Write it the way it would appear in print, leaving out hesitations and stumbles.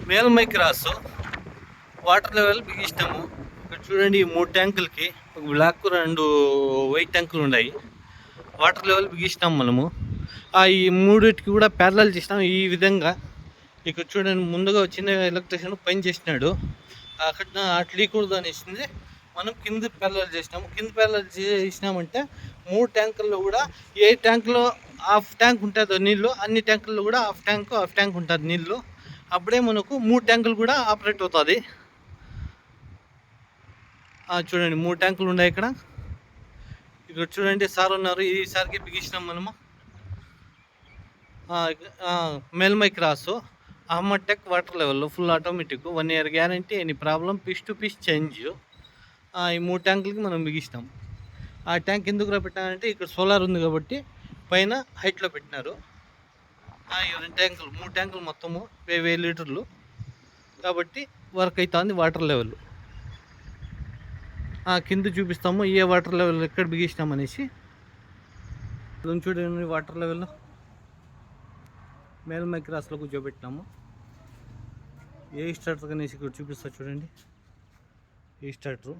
మేల్మై cross water level బిగిస్తాము. ఇక్కడ చూడండి, ఈ 3 ట్యాంకులకి ఒక బ్లాక్ 2 వైట్ ట్యాంకులు ఉన్నాయి. వాటర్ లెవెల్ బిగిస్తాం మనము. ఈ మూడిటికి కూడా ప్యారలల్ చేసినాం ఈ విధంగా. ఇక్కడ చూడండి, ముందుగా వచ్చిన ఎలక్ట్రీషియన్ పైన చేసినాడు, అక్కడ అట్లా లీకూడదు అనేసింది. మనం కింద ప్యారలల్ చేసినాము. కింద ప్యారలల్ చేసినామంటే 3 ట్యాంకుల్లో కూడా ఏ ట్యాంకులో హాఫ్ ట్యాంక్ ఉంటుందో నీళ్ళు, అన్ని ట్యాంకుల్లో కూడా హాఫ్ ట్యాంక్ ఉంటుంది నీళ్ళు. అప్పుడే మనకు 3 ట్యాంకులు కూడా ఆపరేట్ అవుతుంది. చూడండి, 3 ట్యాంకులు ఉన్నాయి ఇక్కడ. ఇక్కడ చూడండి, సార్ ఉన్నారు. ఈసారికి బిగించినాం మనము. మేల్మై క్రాసు అహ్మద్ టెక్ వాటర్ లెవెల్లో full automatic, 1 year guarantee, any problem, piece to piece change. ఈ 3 ట్యాంకులకి మనం బిగిస్తాం. ఆ ట్యాంక్ ఎందుకు పెట్టానంటే ఇక్కడ సోలార్ ఉంది కాబట్టి పైన హైట్లో పెట్టినారు. 2 ట్యాంకులు, 3 ట్యాంకులు మొత్తము 1000 లీటర్లు కాబట్టి వర్క్ అవుతుంది. వాటర్ లెవెల్ కింద చూపిస్తాము, ఏ వాటర్ లెవెల్ ఎక్కడ బిగిస్తాం అనేసి. చూడండి, వాటర్ లెవెల్ మేల్మై క్రాస్లో కూర్చోబెట్టినాము. ఏ స్టార్టర్ అనేసి ఇక్కడ చూపిస్తా చూడండి. ఈ స్టార్టరు